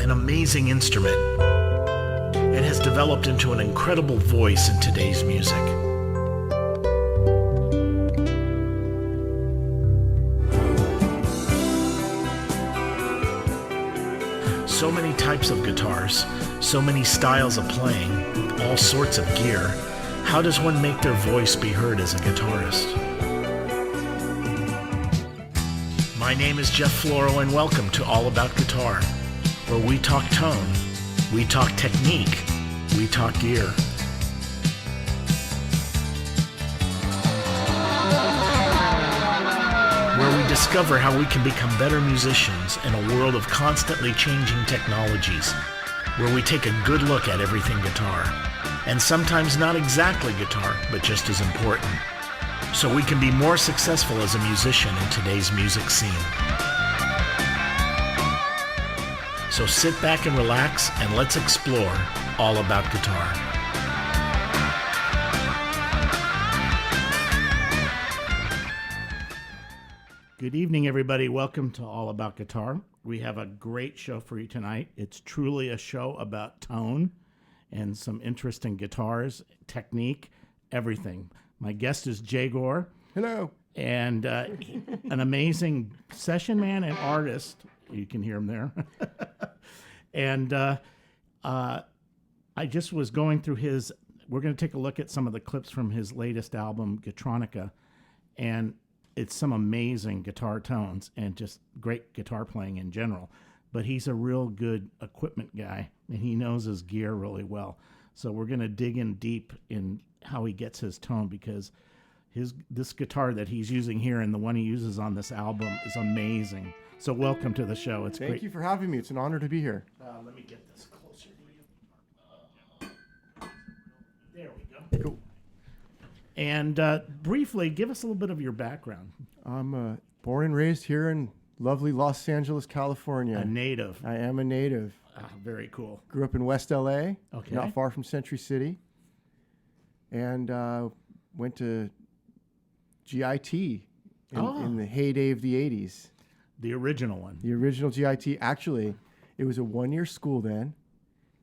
an amazing instrument. It has developed into an incredible voice in today's music. So many types of guitars, so many styles of playing, all sorts of gear. How does one make their voice be heard as a guitarist? My name is Jeff Floro, and welcome to All About Guitar, where we talk tone, we talk technique, we talk gear. Where we discover how we can become better musicians in a world of constantly changing technologies. Where we take a good look at everything guitar, and sometimes not exactly guitar, but just as important, so we can be more successful as a musician in today's music scene. So sit back and relax, and let's explore all about guitar. Good evening, everybody. Welcome to All About Guitar. We have a great show for you tonight. It's truly a show about tone and some interesting guitars, technique, everything. My guest is Gore. Hello. And an amazing session man and artist. You can hear him there. And I just was going through we're going to take a look at some of the clips from his latest album, Guitronica. And it's some amazing guitar tones and just great guitar playing in general. But he's a real good equipment guy, and he knows his gear really well. So we're going to dig in deep in how he gets his tone, because this guitar that he's using here and the one he uses on this album is amazing. So welcome to the show. It's great. Thank you for having me. It's an honor to be here. Let me get this closer to you. There we go. Cool. And briefly, give us a little bit of your background. I'm born and raised here in lovely Los Angeles, California. A native. I am a native. Very cool. Grew up in West LA, Okay. not far from Century City, and went to GIT in the heyday of the 80s. The original one. The original GIT. Actually, it was a one-year school then,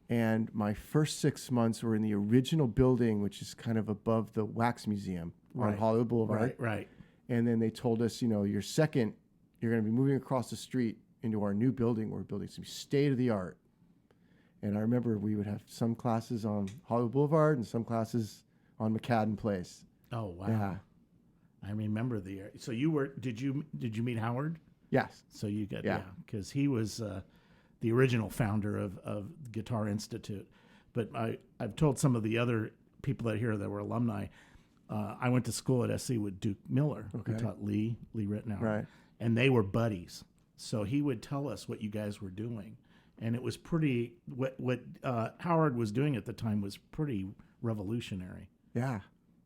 and my first 6 months were in the original building, which is kind of above the Wax Museum on Hollywood Boulevard. Right. And then they told us, you're going to be moving across the street into our new building. We're building some state-of-the-art. And I remember we would have some classes on Hollywood Boulevard and some classes on McCadden Place. Oh, wow. Yeah. I remember so did you meet Howard? Yes. So you got, because he was the original founder of Guitar Institute. But I've told some of the other people that here that were alumni, I went to school at SC with Duke Miller, who taught Lee Ritenour. Right. And they were buddies. So he would tell us what you guys were doing. And it was pretty, what Howard was doing at the time was pretty revolutionary. Yeah.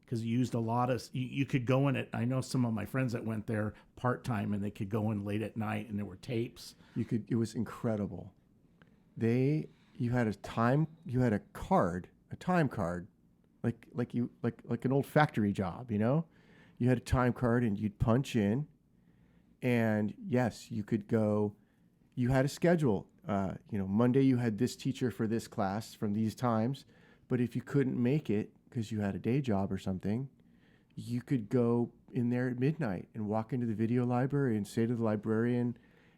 Because you used a lot of, you could go in I know some of my friends that went there part-time, and they could go in late at night, and there were tapes. It was incredible. You had a time card, like an old factory job, You had a time card, and you'd punch in, and yes, you could go, you had a schedule. Monday you had this teacher for this class from these times, but if you couldn't make it because you had a day job or something, you could go in there at midnight and walk into the video library and say to the librarian,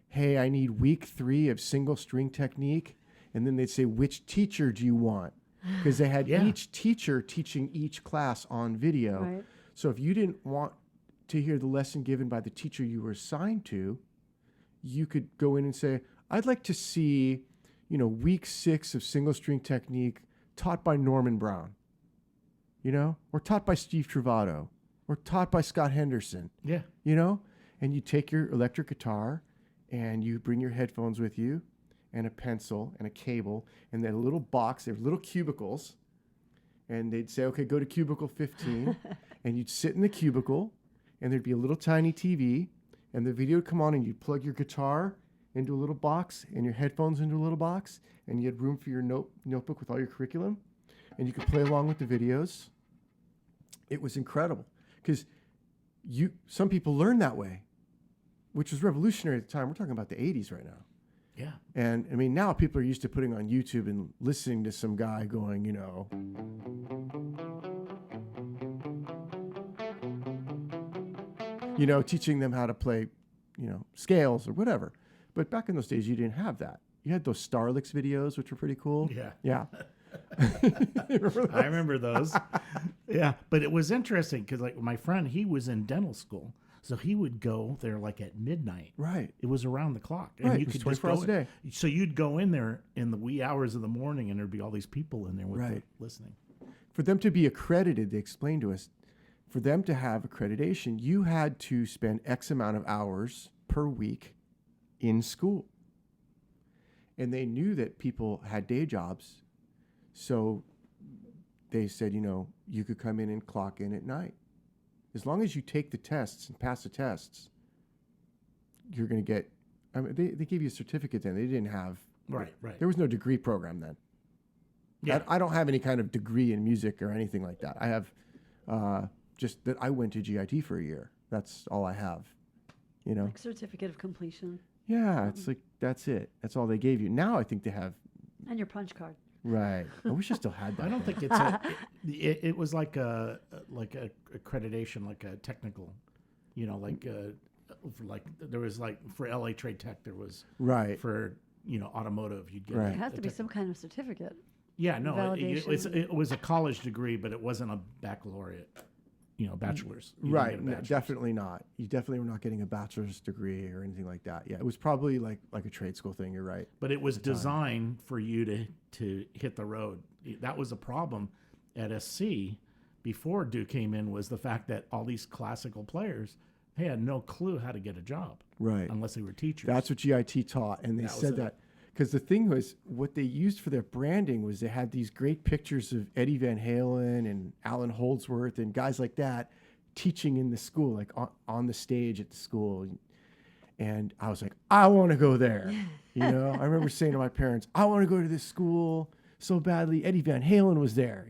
hey, I need week 3 of single string technique. And then they'd say, which teacher do you want? Because they had each teacher teaching each class on video. Right. So if you didn't want to hear the lesson given by the teacher you were assigned to, you could go in and say, I'd like to see, week 6 of single string technique taught by Norman Brown, or taught by Steve Trovato, or taught by Scott Henderson. Yeah. And you take your electric guitar and you bring your headphones with you and a pencil and a cable and then a little box. They're little cubicles. And they'd say, okay, go to cubicle 15. And you'd sit in the cubicle and there'd be a little tiny TV and the video would come on and you'd plug your guitar into a little box and your headphones into a little box, and you had room for your notebook with all your curriculum, and you could play along with the videos. It was incredible because some people learn that way, which was revolutionary at the time. We're talking about the 80s right now. Yeah. And I mean, now people are used to putting on YouTube and listening to some guy going, teaching them how to play, scales or whatever. But back in those days, you didn't have that. You had those Starlix videos, which were pretty cool. Yeah. Yeah. I remember those. Yeah. But it was interesting because, like, my friend, he was in dental school. So he would go there like at midnight. Right. It was around the clock. And Right. you It was could 24 hours a day. So you'd go in there in the wee hours of the morning and there'd be all these people in there with Right. listening. For them to be accredited, they explained to us, for them to have accreditation, you had to spend X amount of hours per week in school. And they knew that people had day jobs. So they said, you could come in and clock in at night. As long as you take the tests and pass the tests, you're going to get, they gave you a certificate then. They didn't have, Right. there was no degree program then. Yeah. I don't have any kind of degree in music or anything like that. I have just that I went to GIT for a year. That's all I have, Like certificate of completion. Yeah, it's like, that's it. That's all they gave you. Now I think they have. And your punch card. Right. I wish I still had that. I don't think it's it was like a accreditation, like a technical, like there was like for LA Trade Tech there was Right. for automotive you'd get Right. It has to be some kind of certificate. Yeah, no, Validation. it was a college degree, but it wasn't a baccalaureate, bachelor's. You didn't Right. get a No, bachelor's. definitely not. You definitely were not getting a bachelor's degree or anything like that. Yeah, it was probably like a trade school thing. You're right. But it was designed for you to hit the road. That was a problem at SC before Duke came in, was the fact that all these classical players, they had no clue how to get a job. Right. Unless they were teachers. That's what GIT taught, and they That was said it. that because the thing was, what they used for their branding was they had these great pictures of Eddie Van Halen and Alan Holdsworth and guys like that teaching in the school, like on the stage at the school. And I was like, I want to go there. I remember saying to my parents, I want to go to this school so badly. Eddie Van Halen was there,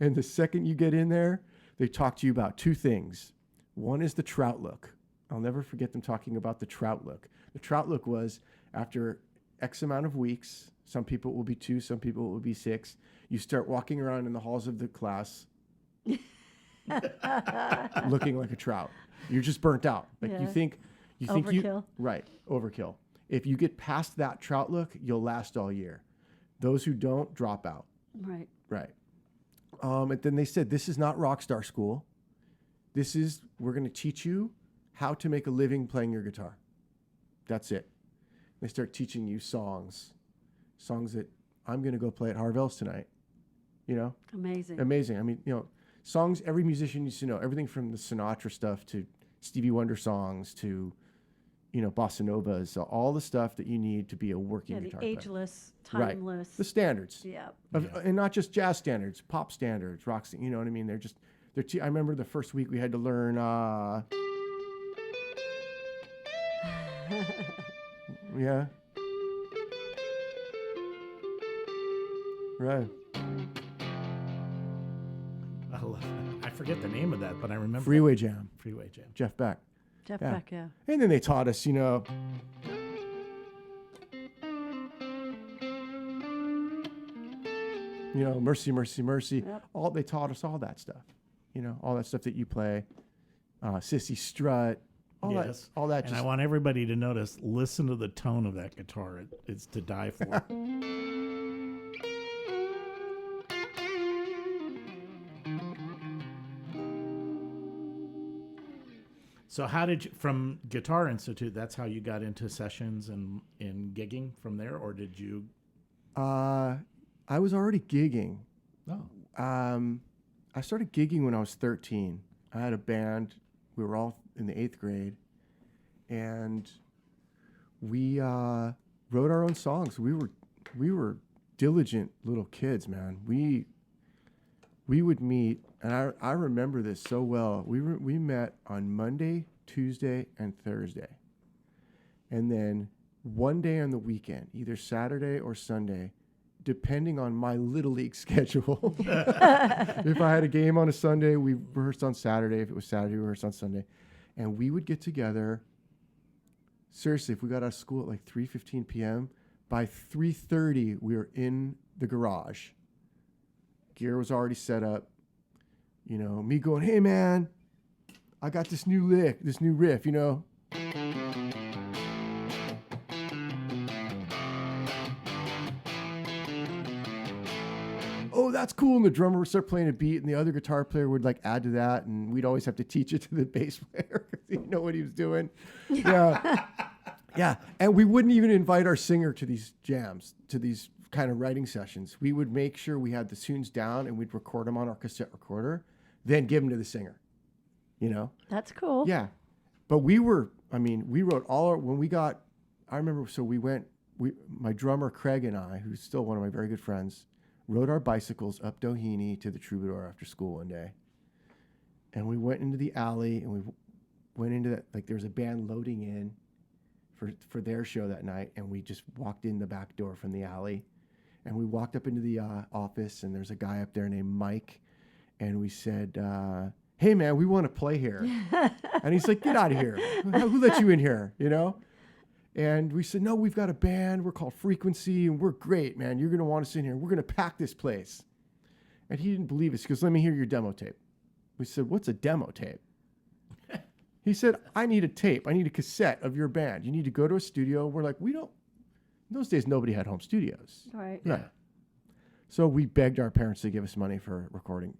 And the second you get in there, they talk to you about two things. One is the trout look. I'll never forget them talking about the trout look. The trout look was after X amount of weeks, some people it will be 2, some people it will be 6, you start walking around in the halls of the class looking like a trout. You're just burnt out. Like you think Overkill. right, overkill. If you get past that trout look, you'll last all year. Those who don't, drop out. Right. Right. And then they said, this is not rock star school. We're going to teach you how to make a living playing your guitar. That's it. They start teaching you songs that I'm going to go play at Harvell's tonight. Amazing. Amazing. I mean, songs every musician needs to know. Everything from the Sinatra stuff to Stevie Wonder songs to, bossa novas. So all the stuff that you need to be a working the guitar player. ageless, Right. timeless. The standards. Yeah. And not just jazz standards, pop standards, rock. You know what I mean? I remember the first week we had to learn. Yeah. Right. I forget the name of that, but I remember Freeway Jam. Freeway Jam. Jeff Beck. Jeff Yeah. Beck, yeah. And then they taught us, Mercy, Mercy, Mercy. Yep. They taught us all that stuff. All that stuff that you play. Sissy Strut. All Yes. that. And I want everybody to notice, listen to the tone of that guitar. It's to die for. So how did you, from Guitar Institute, that's how you got into sessions and gigging from there, or did you? I was already gigging. Oh. I started gigging when I was 13. I had a band. We were all in the 8th grade, and we wrote our own songs. We were diligent little kids, man. We would meet, and I remember this so well. We met on Monday, Tuesday, and Thursday, and then one day on the weekend, either Saturday or Sunday, depending on my Little League schedule. If I had a game on a Sunday, we rehearsed on Saturday. If it was Saturday, we rehearsed on Sunday. And we would get together seriously, if we got out of school at like 3:15 p.m., by 3:30 we were in the garage. Gear was already set up. You know, me going, hey man, I got this new riff, you know. Oh, that's cool. And the drummer would start playing a beat, and the other guitar player would like add to that, and we'd always have to teach it to the bass player because he didn't know what he was doing. Yeah. Yeah. And we wouldn't even invite our singer to these jams, to these kind of writing sessions. We would make sure we had the tunes down and we'd record them on our cassette recorder, then give them to the singer, you know? That's cool. Yeah. But we wrote when we got, I remember, so my drummer Craig and I, who's still one of my very good friends, rode our bicycles up Doheny to the Troubadour after school one day. And we went into the alley and we went into that, like there was a band loading in for their show that night. And we just walked in the back door from the alley. And we walked up into the office, and there's a guy up there named Mike. And we said, hey man, we want to play here. And he's like, get out of here. Who let you in here? You know? And we said, no, we've got a band. We're called Frequency, and we're great, man. You're going to want us in here. We're going to pack this place. And he didn't believe us. He goes, let me hear your demo tape. We said, what's a demo tape? He said, I need a tape. I need a cassette of your band. You need to go to a studio. We're like, in those days, nobody had home studios. Right. Yeah. So we begged our parents to give us money for recording,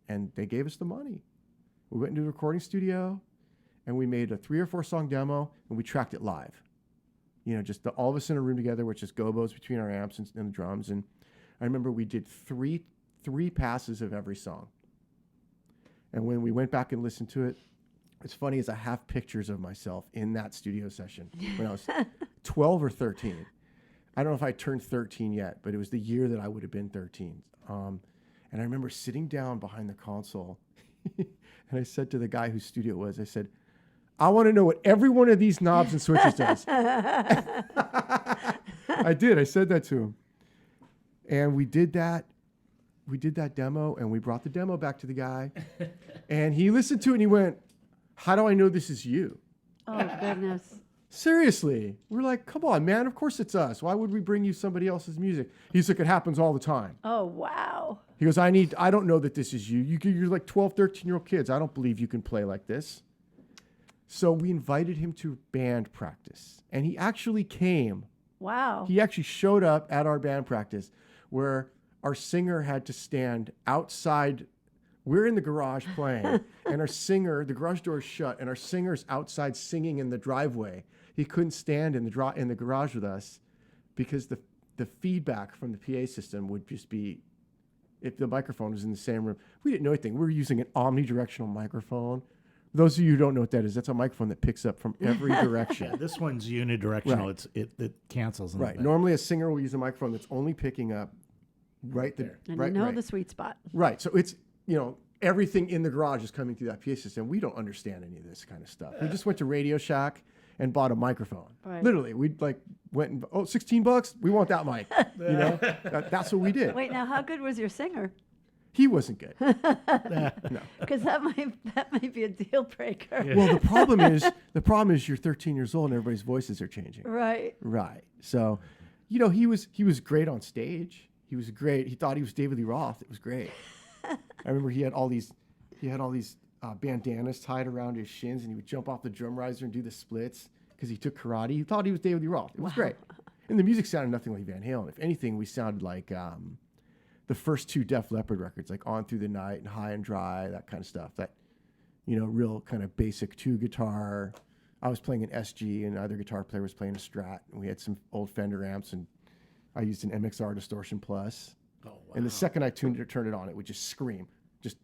and they gave us the money. We went into the recording studio, and we made a 3 or 4 song demo, and we tracked it live. You know, just all of us in a room together with just gobos between our amps and the drums. And I remember we did three passes of every song. And when we went back and listened to it, it's funny as I have pictures of myself in that studio session when I was 12 or 13. I don't know if I turned 13 yet, but it was the year that I would have been 13. And I remember sitting down behind the console, and I said to the guy whose studio it was, I said, I want to know what every one of these knobs and switches does. I did. I said that to him. And we did that. We did that demo, and we brought the demo back to the guy. And he listened to it, and he went, how do I know this is you? Oh, goodness. Seriously. We're like, come on, man. Of course it's us. Why would we bring you somebody else's music? He's like, it happens all the time. Oh, wow. He goes, I don't know that this is you. You're like 12, 13-year-old kids. I don't believe you can play like this. So we invited him to band practice, and he actually came. Wow. He actually showed up at our band practice where our singer had to stand outside. We're in the garage playing, and our singer, the garage door is shut, and our singer's outside singing in the driveway. He couldn't stand in the garage with us because the feedback from the PA system would just be, if the microphone was in the same room. We didn't know anything. We were using an omnidirectional microphone. Those of you who don't know what that is, that's a microphone that picks up from every direction. Yeah, this one's unidirectional. Right. It cancels. In Right. Normally, a singer will use a microphone that's only picking up right there. And right, you know right. the sweet spot. Right. So it's, everything in the garage is coming through that PA system. We don't understand any of this kind of stuff. We just went to Radio Shack and bought a microphone. Right. Literally, we went and, $16, we want that mic. That's what we did. Wait, now how good was your singer? He wasn't good. No. Because that might be a deal breaker. Yeah. Well, the problem is you're 13 years old and everybody's voices are changing. Right. Right. So, he was great on stage. He was great. He thought he was David Lee Roth. It was great. I remember he had all these bandanas tied around his shins, and he would jump off the drum riser and do the splits because he took karate. He thought he was David Lee Roth. It was great. And the music sounded nothing like Van Halen. If anything, we sounded like the first 2 Def Leppard records, like On Through the Night and High and Dry, that kind of stuff. That, real kind of basic 2-guitar. I was playing an SG, and the other guitar player was playing a Strat, and we had some old Fender amps, and I used an MXR Distortion Plus. Oh, wow. And the second I turned it on, it would just scream. Just,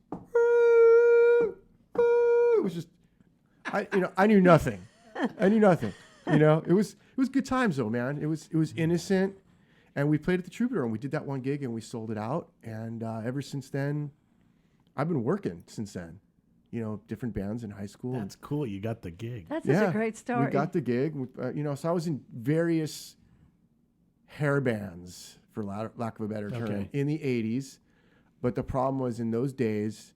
it was just, I knew nothing. I knew nothing. It was good times though, man. It was innocent. And we played at the Troubadour, and we did that one gig, and we sold it out. And ever since then, I've been working since then. Different bands in high school. That's cool. You got the gig. That's such a great story. We got the gig. So I was in various hair bands, for lack of a better term, in the 80s. But the problem was, in those days,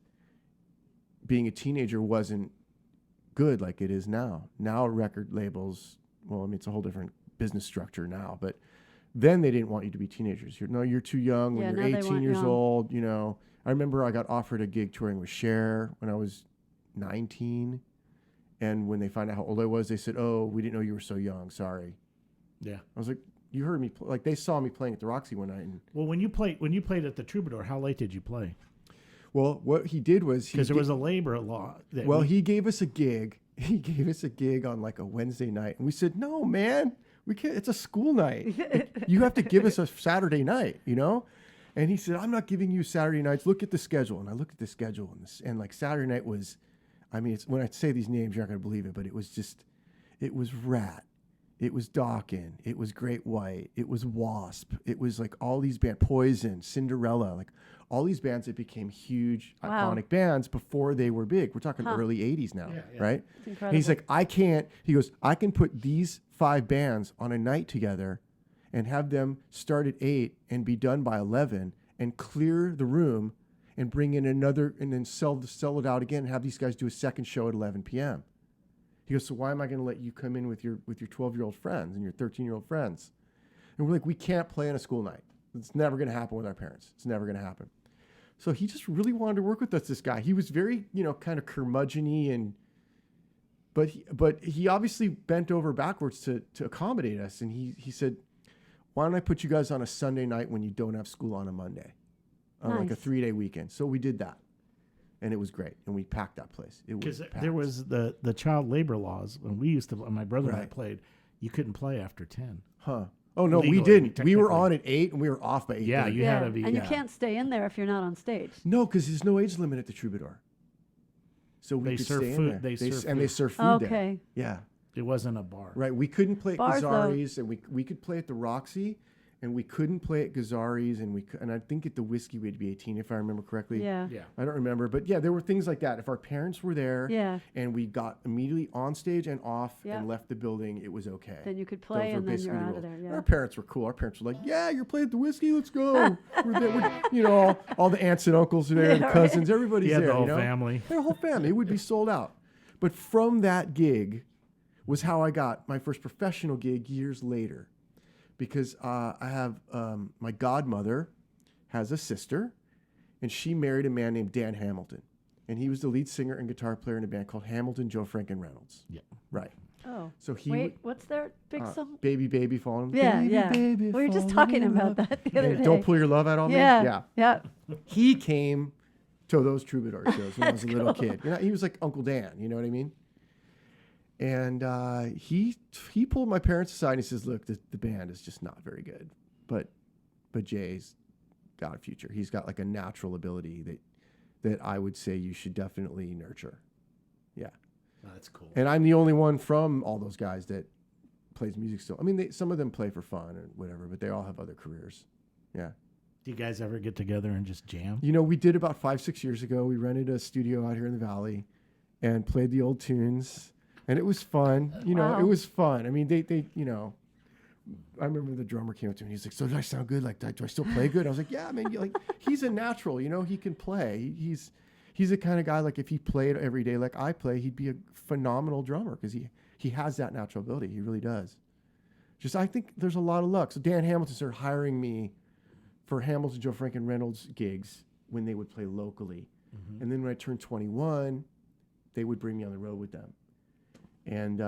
being a teenager wasn't good like it is now. Now record labels well, I mean, it's a whole different business structure now, but then they didn't want you to be teenagers. You're too young. Yeah, When now you're they 18 want years young. old, you know, I remember I got offered a gig touring with Cher when I was 19. And when they found out how old I was, they said, "Oh, we didn't know you were so young. Sorry." Yeah. I was like, "You heard me." Like they saw me playing at the Roxy one night. And Well, when you played at the Troubadour, how late did you play? well, what he did was Because there was a labor law. he gave us a gig. He gave us a gig on like a Wednesday night, and we said, "No, man, we can't. It's a school night. Like, you have to give us a Saturday night, you know." And he said, "I'm not giving you Saturday nights. Look at the schedule." And I looked at the schedule, and like Saturday night was, I mean, it's when I say these names, you're not gonna believe it, but it was Rat, it was Dawkins, it was Great White, it was Wasp, it was like all these bands, Poison, Cinderella, like all these bands that became huge, Wow. iconic bands before they were big. We're talking early 80s now, Yeah. right? It's And he's incredible. he goes, I can put these 5 bands on a night together and have them start at 8 and be done by 11 and clear the room and bring in another and then sell it out again and have these guys do a second show at 11 p.m. He goes, so why am I going to let you come in with your 12-year-old friends and your 13-year-old friends? And we're like, we can't play on a school night. It's never going to happen with our parents. It's never going to happen. So he just really wanted to work with us, this guy. He was very, kind of curmudgeon-y but he obviously bent over backwards to accommodate us. And he said, why don't I put you guys on a Sunday night when you don't have school on a Monday? On like a Nice. 3-day weekend. So we did that. And it was great. And we packed that place. It was Because packed. there was the child labor laws when when my brother and I Right. played, you couldn't play after 10. Huh. Oh, no, we Legally, didn't. We were technically. on at 8 and we were off by 8. Yeah, you had to be. And you yeah. can't stay in there if you're not on stage. No, because there's no age limit at the Troubadour. So we They could serve stay in food- there. they serve and they food. serve food there. Okay. Yeah. It wasn't a bar. Right. We couldn't play at Bars, though. Gazzari's, and we could play at the Roxy, and we couldn't play at Gazzari's, and I think at the Whiskey we had to be 18 if I remember correctly. Yeah. Yeah. I don't remember, but yeah, there were things like that. If our parents were there, Yeah. and we got immediately on stage and off Yeah. and left the building, it was okay. Then you could Those play were and then basically you're the out of rules. there. Yeah. Our parents were cool. Our parents were like, "Yeah, you're playing at the Whiskey. Let's go." We're there. All the aunts and uncles are there, Yeah, the right. cousins, everybody's You had there. the whole you know? family. Their whole family. It would be sold out. But from that gig was how I got my first professional gig years later. Because I have my godmother has a sister, and she married a man named Dan Hamilton. And he was the lead singer and guitar player in a band called Hamilton, Joe Frank, and Reynolds. Yeah. Right. Oh. So he Wait, what's their big song? Baby, baby, falling. Yeah, baby, yeah. Baby, We were just falling talking in about love. that the other And day. Don't pull your love out on Yeah. me. Yeah. Yeah. He came to those Troubadour shows when I was a That's little cool. kid. He was like Uncle Dan, you know what I mean? And he pulled my parents aside and he says, "Look, the band is just not very good, but Jay's got a future. He's got like a natural ability that I would say you should definitely nurture." Yeah. Oh, that's cool. And I'm the only one from all those guys that plays music still. I mean, some of them play for fun or whatever, but they all have other careers. Yeah. Do you guys ever get together and just jam? We did about 5-6 years ago. We rented a studio out here in the valley and played the old tunes. And it was fun. Wow. It was fun. I mean, they I remember the drummer came up to me. He's like, "So do I sound good? Like, do I still play good?" I was like, "Yeah, man. He's a natural. He can play. He's the kind of guy, like, if he played every day like I play, he'd be a phenomenal drummer because he has that natural ability. He really does. I think there's a lot of luck." So Dan Hamilton started hiring me for Hamilton, Joe Frank, and Reynolds gigs when they would play locally. Mm-hmm. And then when I turned 21, they would bring me on the road with them. And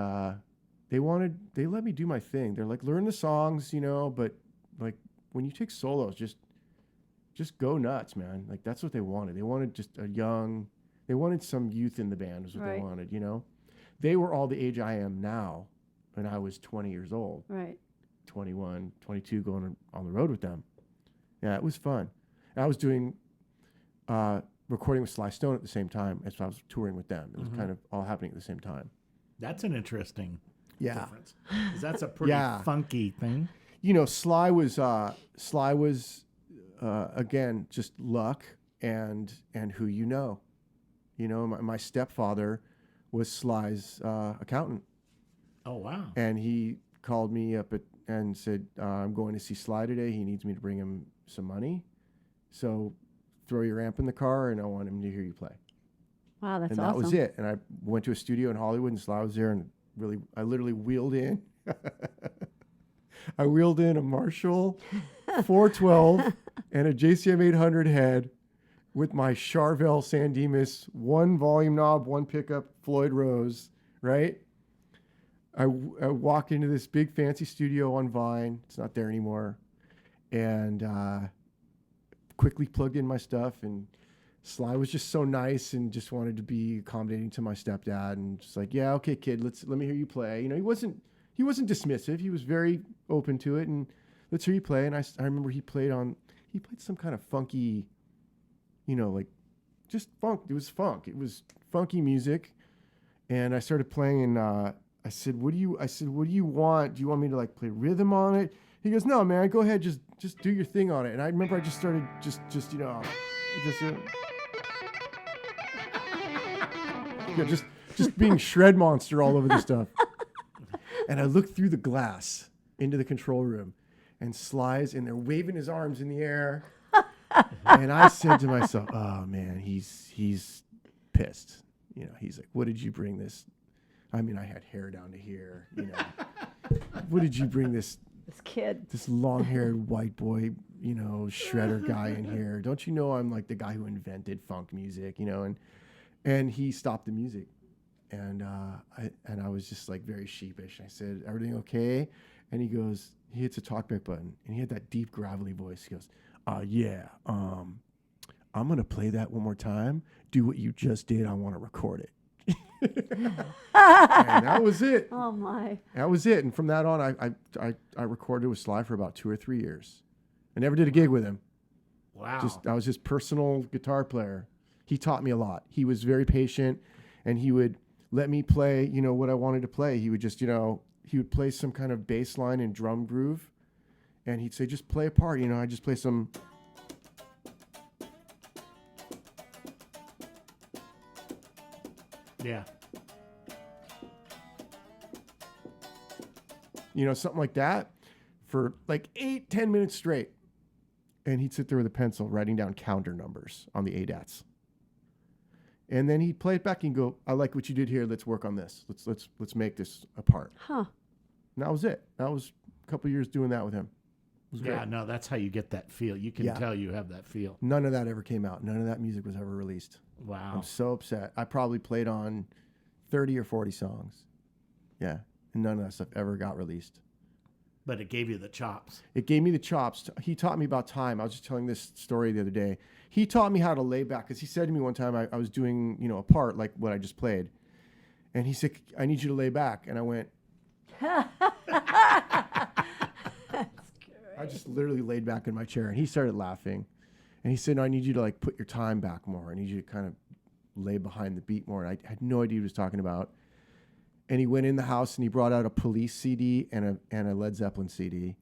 they let me do my thing. They're like, learn the songs, but like when you take solos, just go nuts, man. Like that's what they wanted. They wanted they wanted some youth in the band is what Right. they wanted, They were all the age I am now when I was 20 years old, Right. 21, 22, going on the road with them. Yeah, it was fun. And I was doing recording with Sly Stone at the same time as I was touring with them. It was kind of all happening at the same time. That's an interesting Yeah. difference. 'Cause that's a pretty Yeah. funky thing. Sly was again just luck and who my stepfather was Sly's accountant, Oh, wow. and he called me up and said, "I'm going to see Sly today. He needs me to bring him some money, so throw your amp in the car, and I want him to hear you play." Wow, that's And awesome. that was it. And I went to a studio in Hollywood, and Sly was there, and I literally wheeled in I wheeled in a Marshall 412 and a JCM 800 head with my Charvel San Dimas, one volume knob, one pickup, Floyd Rose, right? I walked into this big fancy studio on Vine. It's not there anymore. And quickly plugged in my stuff. And Sly was just so nice and just wanted to be accommodating to my stepdad. And just like, yeah, okay, kid, let me hear you play. You know, he wasn't dismissive. He was very open to it. And let's hear you play. And I remember he played some kind of funky, you know, like just funk. It was funk. It was funky music. And I started playing and I said, what do you want? Do you want me to like play rhythm on it? He goes, no, man, go ahead. Just do your thing on it. And I remember I just started just being shred monster all over the stuff. And I looked through the glass into the control room and Sly's in there waving his arms in the air. And I said to myself, oh man, he's pissed. You know, he's like, what did you bring this? I mean, I had hair down to here, you know. What did you bring this kid, this long-haired white boy, you know, shredder guy in here? Don't you know I'm like the guy who invented funk music, you know? And he stopped the music. And I was just like very sheepish. I said, everything okay? And he hits a talkback button and he had that deep gravelly voice. He goes, yeah, I'm going to play that one more time. Do what you just did. I want to record it. And that was it. Oh my! That was it. And from that on, I recorded with Sly for about 2 or 3 years. I never did a gig with him. Wow! I was his personal guitar player. He taught me a lot. He was very patient, and he would let me play, you know, what I wanted to play. He would just, you know, he would play some kind of bass line and drum groove, and he'd say, just play a part. You know, I just play some. Yeah. You know, something like that for like 8-10 minutes straight. And he'd sit there with a pencil writing down counter numbers on the ADATs. And then he'd play it back and go, I like what you did here. Let's work on this. Let's make this apart. Huh. And that was it. That was a couple of years doing that with him. It was Yeah, great. no, that's how you get that feel. You can tell you have that feel. None of that ever came out. None of that music was ever released. Wow. I'm so upset. I probably played on 30 or 40 songs. Yeah. And none of that stuff ever got released. But it gave you the chops. It gave me the chops. He taught me about time. I was just telling this story the other day. He taught me how to lay back because he said to me one time I was doing, you know, a part like what I just played. And he said, I need you to lay back. And I went, I just literally laid back in my chair and he started laughing. And he said, no, I need you to like put your time back more. I need you to kind of lay behind the beat more. And I had no idea what he was talking about. And he went in the house and he brought out a Police CD and a Led Zeppelin CD.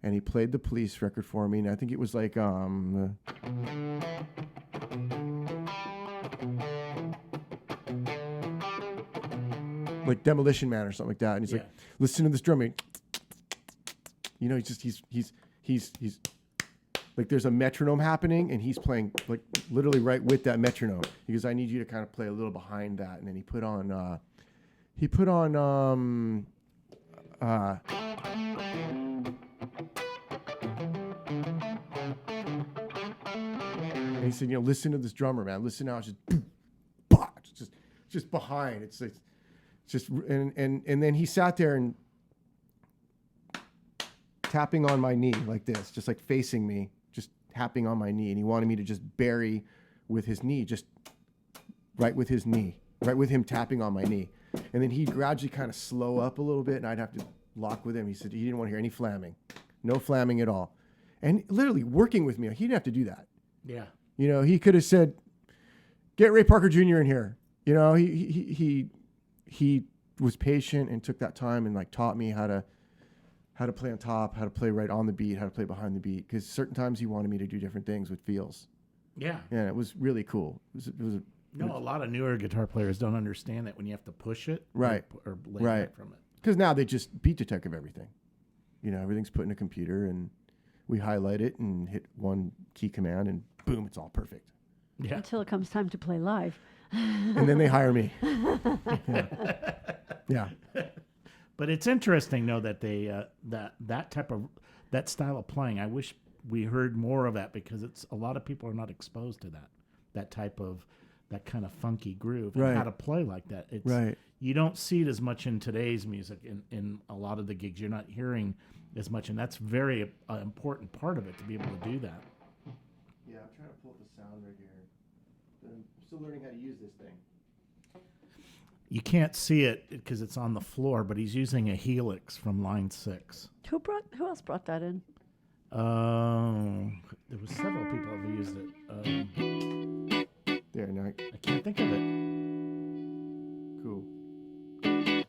And he played the Police record for me. And I think it was like, like Demolition Man or something like that. And he's like, listen to this drumming. You know, he's like there's a metronome happening and he's playing like literally right with that metronome. He goes, I need you to kind of play a little behind that. And then he put on and he said, you know, listen to this drummer, man. Listen now, it's just behind. It's just and then he sat there and tapping on my knee like this, just like facing me, just tapping on my knee. And he wanted me to just bury with his knee, just right with his knee, right with him tapping on my knee. And then he'd gradually kind of slow up a little bit and I'd have to lock with him. He said he didn't want to hear any flamming, no flamming at all. And literally working with me, he didn't have to do that. Yeah. You know, he could have said, get Ray Parker Jr. in here. You know, he was patient and took that time and like taught me how to play on top, how to play right on the beat, how to play behind the beat. Because certain times he wanted me to do different things with feels. Yeah. Yeah, it was really cool. A lot of newer guitar players don't understand that when you have to push it, right, or lay back from it. Because now they just beat detective everything. You know, everything's put in a computer and we highlight it and hit one key command and boom, it's all perfect. Yeah. Until it comes time to play live. And then they hire me. Yeah. But it's interesting, though, that they that style of playing. I wish we heard more of that because it's a lot of people are not exposed to that kind of funky groove and Right. how to play like that. It's, Right. You don't see it as much in today's music. In a lot of the gigs, you're not hearing as much, and that's very important part of it to be able to do that. Yeah, I'm trying to pull up the sound right here. I'm still learning how to use this thing. You can't see it because it's on the floor, but he's using a Helix from Line 6. Who else brought that in? There was several people who used it. There, now I can't think of it. cool. Yeah.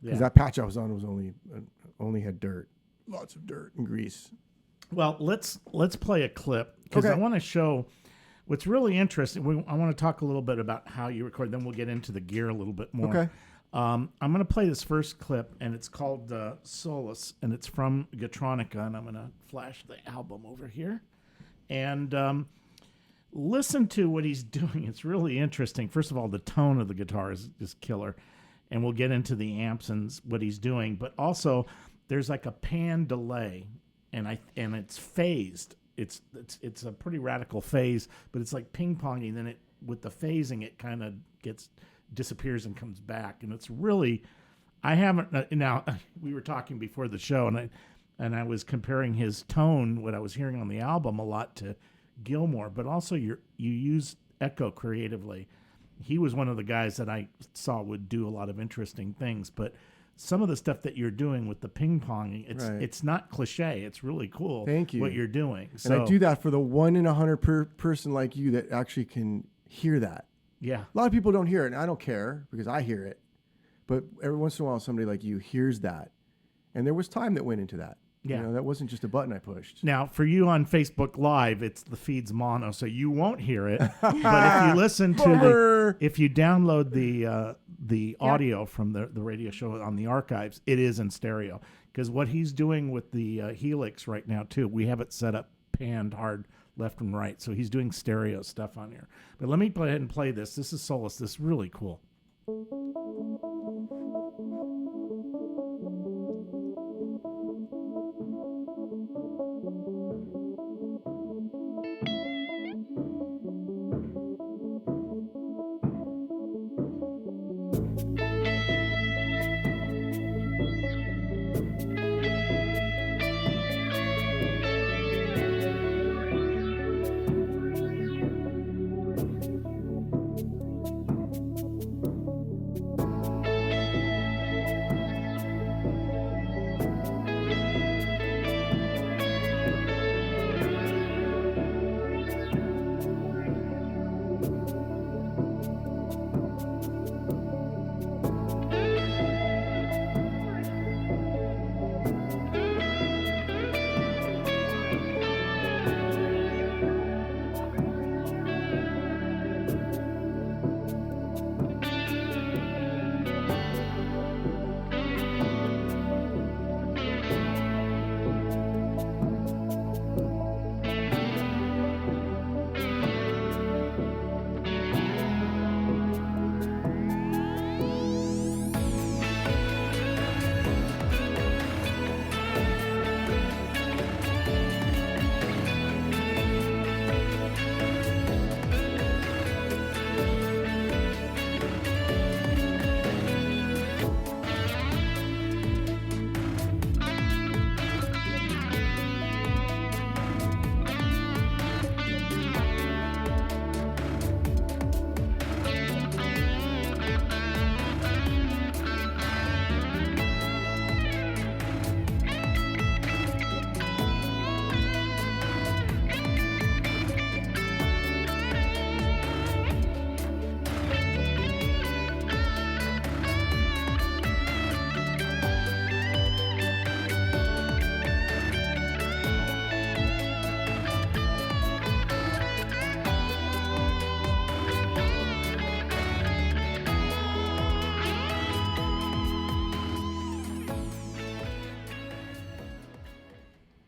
Because that patch I was on was only had dirt, lots of dirt and grease. Well, let's play a clip because I Okay. want to show what's really interesting. I want to talk a little bit about how you record. Then we'll get into the gear a little bit more. Okay. I'm going to play this first clip, and it's called Solace, and it's from Guitronica, and I'm going to flash the album over here. And listen to what he's doing. It's really interesting. First of all, the tone of the guitar is killer, and we'll get into the amps and what he's doing. But also, there's like a pan delay, and it's phased. It's a pretty radical phase, but it's like ping ponging. Then with the phasing, it kind of disappears and comes back, and it's really. I haven't now. We were talking before the show, and I was comparing his tone, what I was hearing on the album, a lot to Gilmour, but also you use echo creatively. He was one of the guys that I saw would do a lot of interesting things, but some of the stuff that you're doing with the ping ponging, it's not cliche. It's really cool. Thank you. What you're doing. And I do that for the 1 in 100 person like you that actually can hear that. Yeah. A lot of people don't hear it, and I don't care because I hear it. But every once in a while, somebody like you hears that. And there was time that went into that. Yeah. You know, that wasn't just a button I pushed. Now, for you on Facebook Live, the feed's mono, so you won't hear it. But if you listen to if you download the audio from the radio show on the archives, it is in stereo. Because what he's doing with the Helix right now, too, we have it set up panned hard left and right. So he's doing stereo stuff on here. But let me go ahead and play this. This is Solace. This is really cool.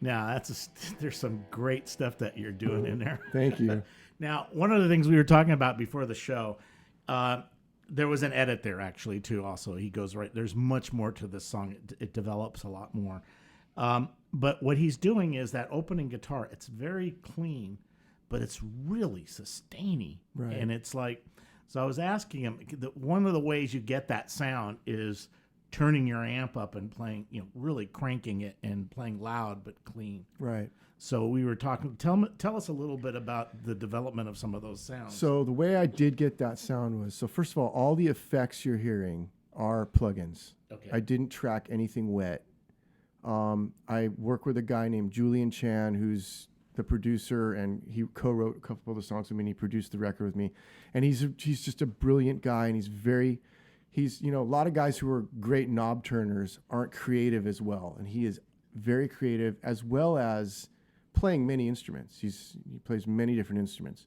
Now, there's some great stuff that you're doing in there. Thank you. Now, one of the things we were talking about before the show, There was an edit there actually too. Also, he goes right. There's much more to this song. It develops a lot more. But what he's doing is that opening guitar. It's very clean, but it's really sustainy. Right. And it's like, so I was asking him. One of the ways you get that sound is turning your amp up and playing, really cranking it and playing loud but clean. Right. So we were talking. Tell us a little bit about the development of some of those sounds. So the way I did get that sound was, so first of all the effects you're hearing are plugins. Okay. I didn't track anything wet. I work with a guy named Julian Chan, who's the producer, and he co-wrote a couple of the songs with me, and he produced the record with me. And he's just a brilliant guy, and he's a lot of guys who are great knob turners aren't creative as well, and he is very creative as well as playing many instruments. He plays many different instruments.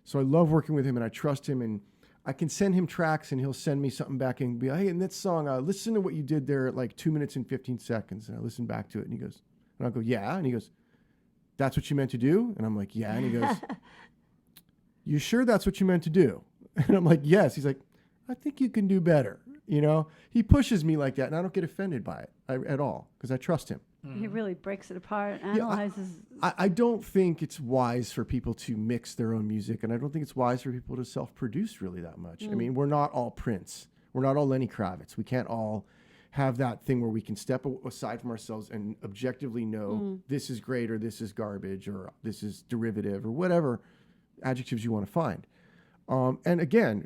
So I love working with him, and I trust him, and I can send him tracks, and he'll send me something back and be like, hey, in that song, listen to what you did there at like 2 minutes and 15 seconds. And I listen back to it, and I'll go, yeah. And he goes, that's what you meant to do? And I'm like, yeah. And he goes, you sure that's what you meant to do? And I'm like, yes. He's like, I think you can do better. He pushes me like that, and I don't get offended by it at all because I trust him. He really breaks it apart, analyzes. I don't think it's wise for people to mix their own music, and I don't think it's wise for people to self-produce really that much. I mean, we're not all Prince. We're not all Lenny Kravitz. We can't all have that thing where we can step aside from ourselves and objectively know this is great or this is garbage or this is derivative or whatever adjectives you want to find. And again,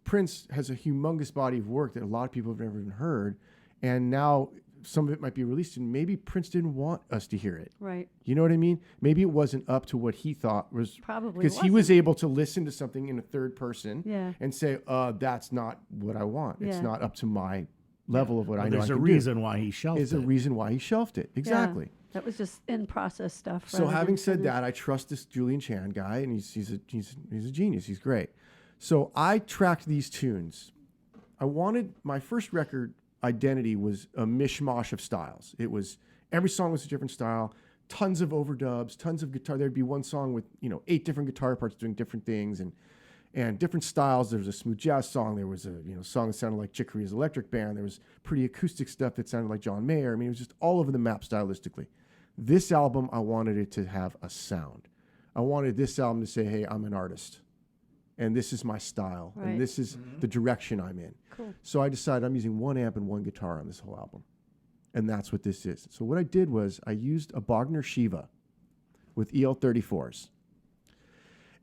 Prince has a humongous body of work that a lot of people have never even heard, and now some of it might be released, and maybe Prince didn't want us to hear it. Right. You know what I mean? Maybe it wasn't up to what he thought was. Probably because he was able to listen to something in a third person and say, that's not what I want. It's not up to my level of what I know. There's a reason why he shelved it. There's a reason why he shelved it. Exactly. Yeah. That was just in process stuff. So having said that, I trust this Julian Chan guy, and he's a genius. He's great. So I tracked these tunes. I wanted my first record identity was a mishmash of styles. It was every song was a different style, tons of overdubs, tons of guitar. There'd be one song with 8 different guitar parts doing different things and different styles. There was a smooth jazz song. There was a song that sounded like Chick Corea's Electric Band. There was pretty acoustic stuff that sounded like John Mayer. I mean, it was just all over the map stylistically. This album, I wanted it to have a sound. I wanted this album to say, hey, I'm an artist. And this is my style, and this is the direction I'm in. Cool. So I decided I'm using 1 amp and 1 guitar on this whole album. And that's what this is. So what I did was I used a Bogner Shiva with EL34s.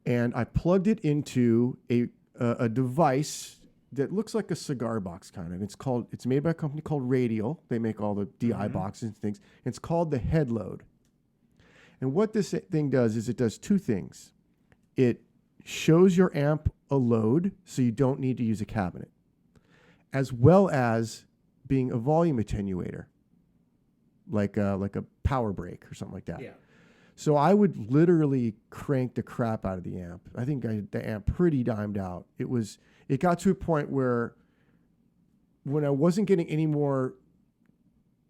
And I plugged it into a device that looks like a cigar box kind of. It's made by a company called Radial. They make all the DI boxes and things. It's called the Head Load. And what this thing does is it does 2 things. It shows your amp a load, so you don't need to use a cabinet, as well as being a volume attenuator, like a power break or something like that. Yeah. So I would literally crank the crap out of the amp. I think the amp pretty dimed out. It got to a point where when I wasn't getting any more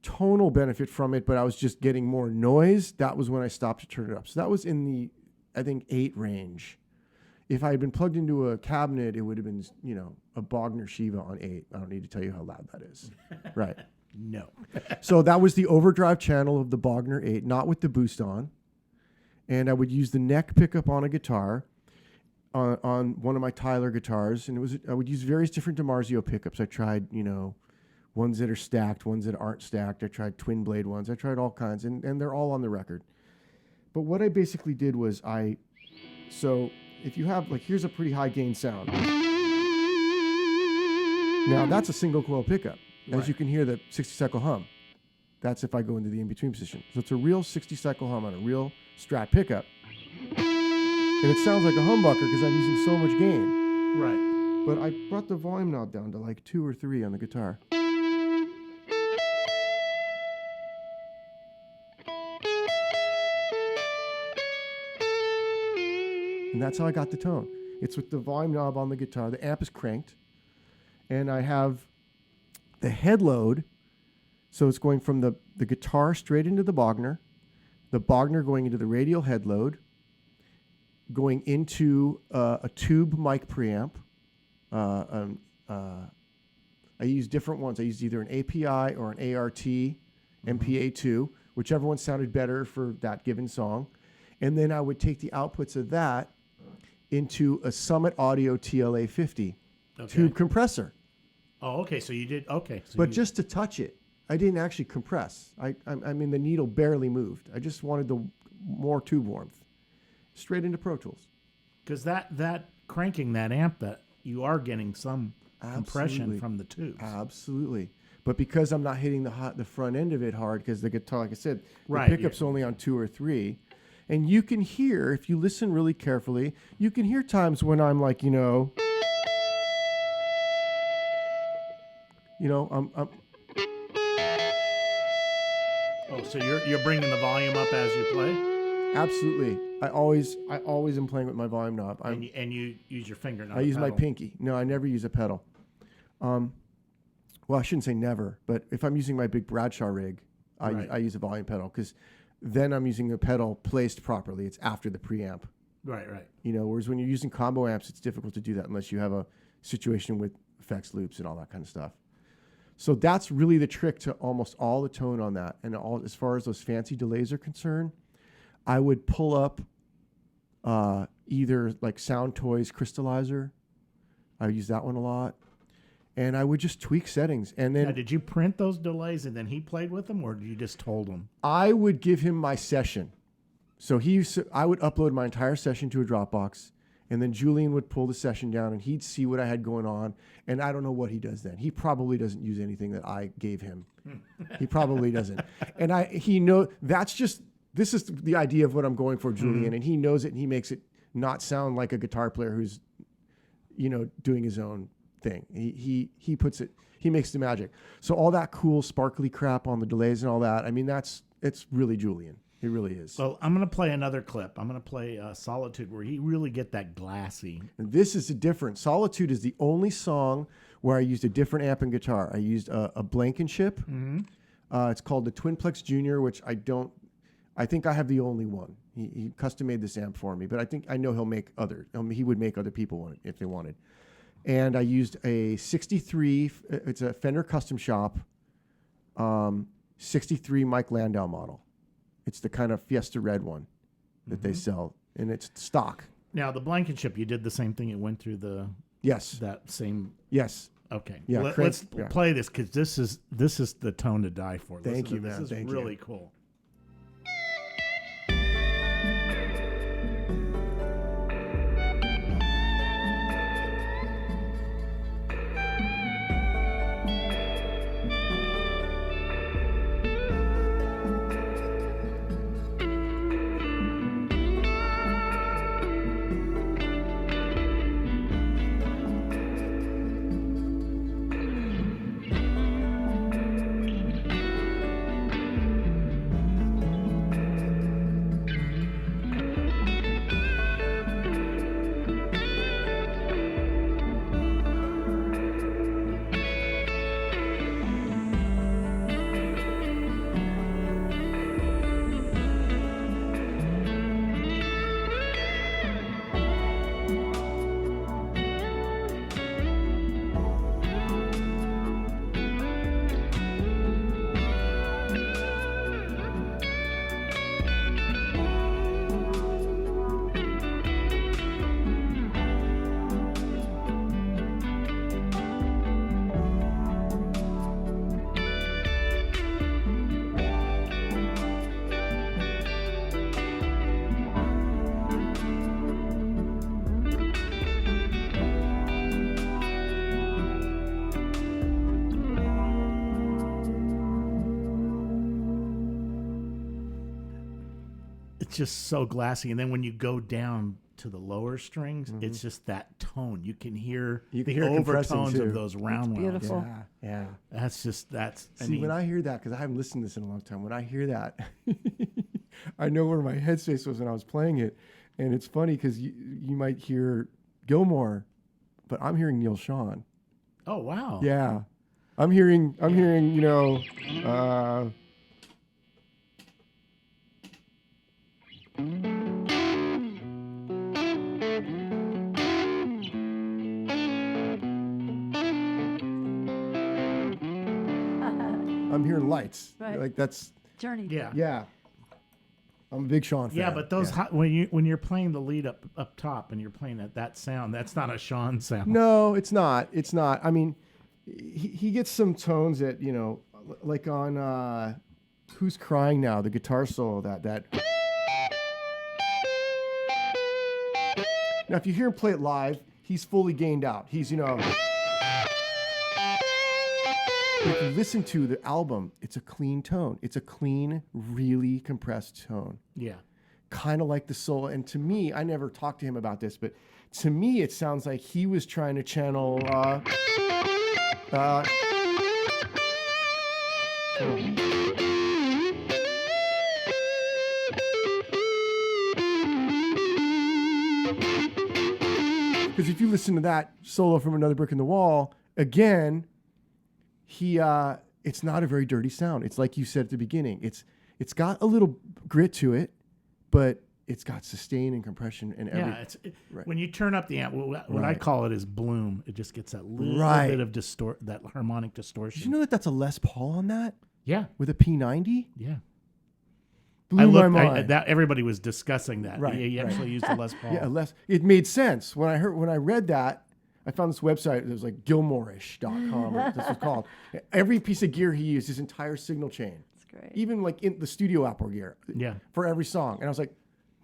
tonal benefit from it, but I was just getting more noise, that was when I stopped to turn it up. So that was in the, I think, 8 range. If I had been plugged into a cabinet, it would have been, a Bogner Shiva on 8. I don't need to tell you how loud that is. Right. No. So that was the overdrive channel of the Bogner 8, not with the boost on. And I would use the neck pickup on a guitar, on one of my Tyler guitars. And I would use various different DiMarzio pickups. I tried, ones that are stacked, ones that aren't stacked. I tried twin blade ones. I tried all kinds, and they're all on the record. But what I basically did was if you have, here's a pretty high gain sound. Now, that's a single coil pickup. As you can hear the 60 cycle hum. That's if I go into the in-between position. So it's a real 60 cycle hum on a real Strat pickup. And it sounds like a humbucker because I'm using so much gain. Right. But I brought the volume knob down to 2 or 3 on the guitar. And that's how I got the tone. It's with the volume knob on the guitar. The amp is cranked. And I have the head load. So it's going from the guitar straight into the Bogner going into the radial head load, going into a tube mic preamp, I used different ones. I used either an API or an ART, MPA2, whichever one sounded better for that given song. And then I would take the outputs of that into a Summit Audio TLA50 tube compressor. Oh, okay. So you did. Okay. So But just to touch it, I didn't actually compress. I mean, the needle barely moved. I just wanted the more tube warmth. Straight into Pro Tools. because that cranking that amp, that you are getting some compression from the tubes. Absolutely. But because I'm not hitting the front end of it hard, because the guitar, like I said, Right, the pickup's only on 2 or 3. And you can hear, if you listen really carefully, you can hear times when I'm like, I'm Oh, so you're bringing the volume up as you play, absolutely. I always am playing with my volume knob. and you use your finger. Not I a use my pedal. pinky. No, I never use a pedal. Well, I shouldn't say never, but if I'm using my big Bradshaw rig, I use a volume pedal, because then I'm using a pedal placed properly. It's after the preamp. Right. Whereas when you're using combo amps, it's difficult to do that unless you have a situation with effects loops and all that kind of stuff. So that's really the trick to almost all the tone on that. And as far as those fancy delays are concerned, I would pull up either like Sound Toys Crystallizer. I use that one a lot. And I would just tweak settings. And then Now, did you print those delays and then he played with them, or you just told him? I would give him my session. So I would upload my entire session to a Dropbox, and then Julian would pull the session down, and he'd see what I had going on. And I don't know what he does then. He probably doesn't use anything that I gave him. He probably doesn't. And this is the idea of what I'm going for, Julian, and he knows it, and he makes it not sound like a guitar player who's, doing his own thing. He puts it, he makes the magic. So all that cool sparkly crap on the delays and all that, I mean, it's really Julian. It really is. Well, I'm going to play another clip. I'm going to play Solitude, where he really get that glassy. And this is a different. Solitude is the only song where I used a different amp and guitar. I used a Blankenship. It's called the Twinplex Junior, which I think I have the only one. He custom made this amp for me, but I know he'll make other. He would make other people one if they wanted. And I used a 63. It's a Fender Custom Shop 63 Mike Landau model. It's the kind of Fiesta Red one that they sell, and it's stock. Now, the Blankenship, you did the same thing. It went through that same. Yes. Okay. Yeah. Let's play this, because this is the tone to die for. Thank you, This man. is Thank really you. cool. It's just so glassy, and then when you go down to the lower strings, it's just that tone. You can hear You can the hear it compressing, overtones too. of those round ones. beautiful. Yeah. That's. When I hear that, because I haven't listened to this in a long time, when I hear that, I know where my headspace was when I was playing it. And it's funny because you might hear Gilmore, but I'm hearing Neil Sean. Oh wow. Yeah. I'm hearing, I'm hearing lights. Right. Like that's Journey. yeah. I'm a big Sean fan. Yeah, but those when you're playing the lead up top and you're playing that sound, that's not a Sean sound. No, it's not. It's not. I mean, he gets some tones that, you know, like on Who's Crying Now, the guitar solo that. Now, if you hear him play it live, he's fully gained out. He's, you know. If you listen to the album, it's a clean tone. It's a clean, really compressed tone. Yeah. Kind of like the solo. And to me, I never talked to him about this, but to me, it sounds like he was trying to channel. Because if you listen to that solo from Another Brick in the Wall, again, it's not a very dirty sound. It's like you said at the beginning. It's got a little grit to it, but it's got sustain and compression and everything. Yeah, Right. When you turn up the amp, what I call it is bloom. It just gets that little Right. bit of that harmonic distortion. Did you know that that's a Les Paul on that Yeah, with a P90? yeah. Blew my mind. That everybody was discussing that. Right, He actually used a Les Paul. Yeah, it made sense when I read that. I found this website. It was like Gilmorish.com. Or this was called. Every piece of gear he used, his entire signal chain, That's great. even like in the studio Apple gear, Yeah. for every song. And I was like,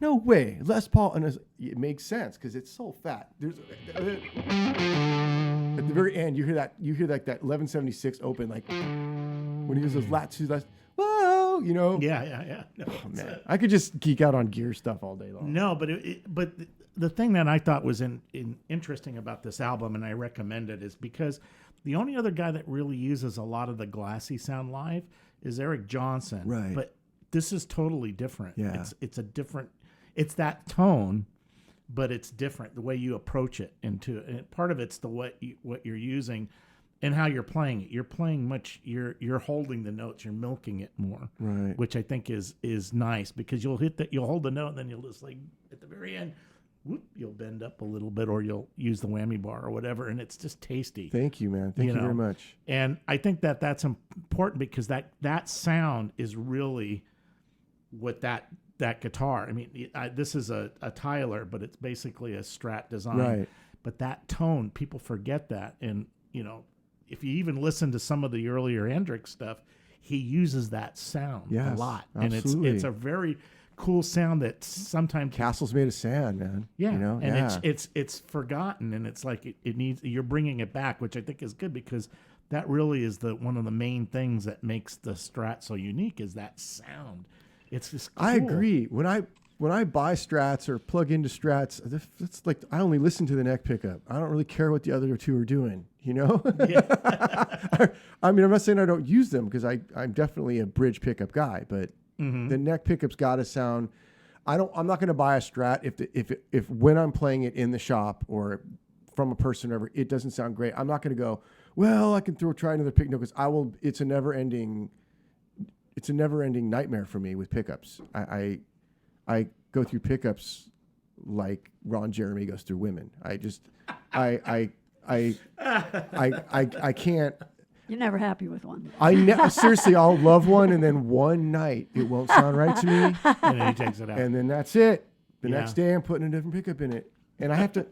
no way, Les Paul. And it makes sense because it's so fat. There's at the very end, you hear that 1176 open, like when he does those lats, whoa, you know. Yeah. No, Oh, man, I could just geek out on gear stuff all day long. No, but the thing that I thought was interesting about this album, and I recommend it, is because the only other guy that really uses a lot of the glassy sound live is Eric Johnson. Right. But this is totally different. Yeah. It's that tone, but it's different the way you approach it. And part of it's what you're using and how you're playing it. You're playing you're holding the notes, you're milking it more, Right. which I think is nice, because you'll hold the note and then you'll just, like, at the very end, whoop, you'll bend up a little bit, or you'll use the whammy bar or whatever, and it's just tasty. Thank you, man. Thank you very much. And I think that's important, because that sound is really what that guitar. I mean, this is a Tyler, but it's basically a Strat design. Right. But that tone, people forget that, and you know, if you even listen to some of the earlier Hendrix stuff, he uses that sound a lot, absolutely. and it's a very cool sound that sometimes Castle's made of sand, man. yeah, You know? and it's it and it's like it needs, you're bringing it back, which I think is good, because that really is one of the main things that makes the Strat so unique, is that sound. It's just cool. I agree. When I buy Strats or plug into Strats, it's like I only listen to the neck pickup. I don't really care what the other two are doing, you know? Yeah. I mean, I'm not saying I don't use them, because I'm definitely a bridge pickup guy, but the neck pickup's got to sound. I'm not going to buy a Strat if when I'm playing it in the shop or from a person or whatever, it doesn't sound great. I'm not going to go, well, I can try another pick. No, because it's a never ending nightmare for me with pickups. I go through pickups like Ron Jeremy goes through women. I can't. You're never happy with one. Seriously, I'll love one, and then one night it won't sound right to me, And then he takes it out. and then that's it. The Yeah. next day I'm putting a different pickup in it, and I have to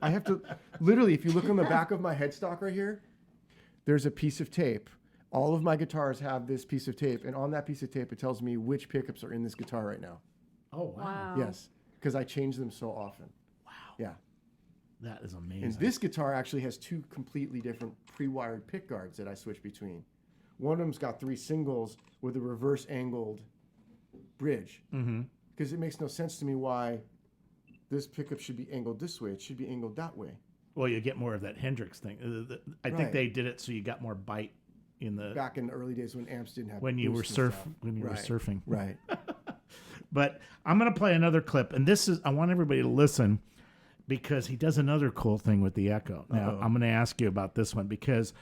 literally, if you look on the back of my headstock right here, there's a piece of tape. All of my guitars have this piece of tape, and on that piece of tape, it tells me which pickups are in this guitar right now. Oh wow. Wow. Yes, because I change them so often. Wow. Yeah. That is amazing. And this guitar actually has two completely different pre-wired pick guards that I switch between. One of them's got 3 singles with a reverse angled bridge. Because it makes no sense to me why this pickup should be angled this way. It should be angled that way. Well, you get more of that Hendrix thing. I think Right. they did it so you got more bite in the Back in the early days when amps didn't have when you were boost and stuff. surfing. Right. But I'm going to play another clip, and I want everybody to listen, because he does another cool thing with the echo. Now, I'm going to ask you about this one, because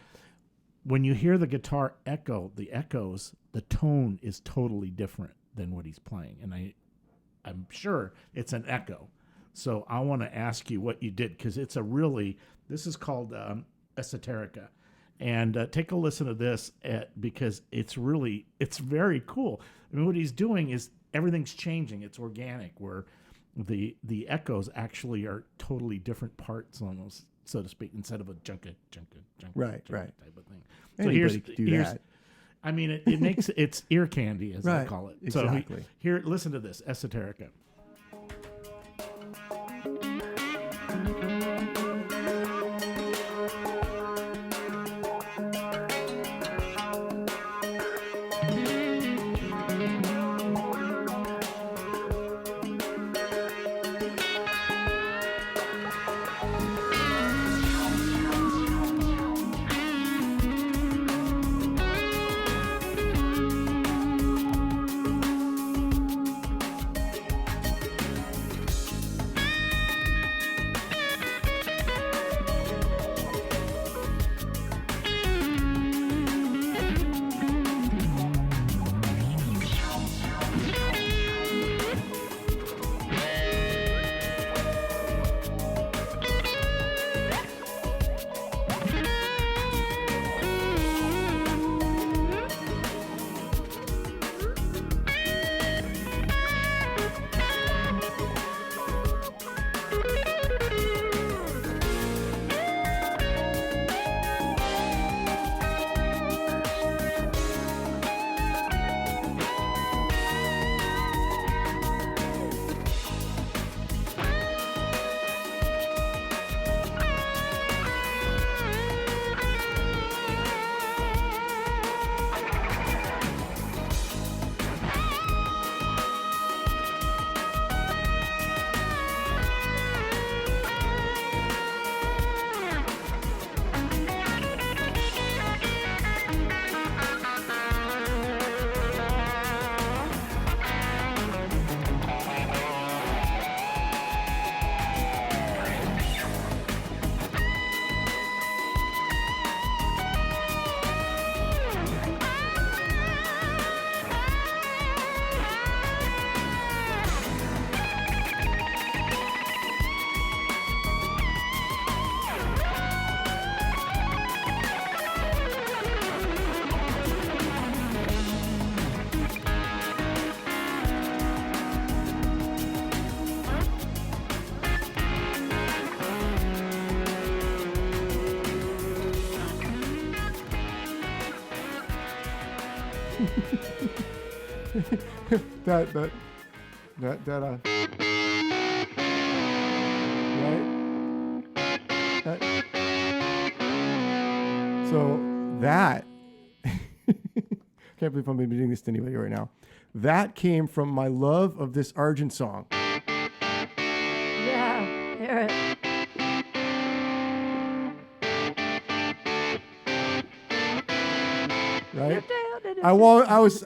when you hear the guitar the echoes, the tone is totally different than what he's playing. And I'm sure it's an echo. So I want to ask you what you did, because this is called Esoterica. And take a listen to this because it's very cool. I mean, what he's doing is everything's changing. It's organic, where the echoes actually are totally different parts, almost, so to speak, instead of a junket Right. type of thing. Anybody could do that. I mean, it makes it's ear candy, as I call it. Exactly. So here, listen to this, Esoterica. that right? So that can't believe I'm admitting this to anybody right now. That came from my love of this Argent song. Yeah, hear it. Right? I was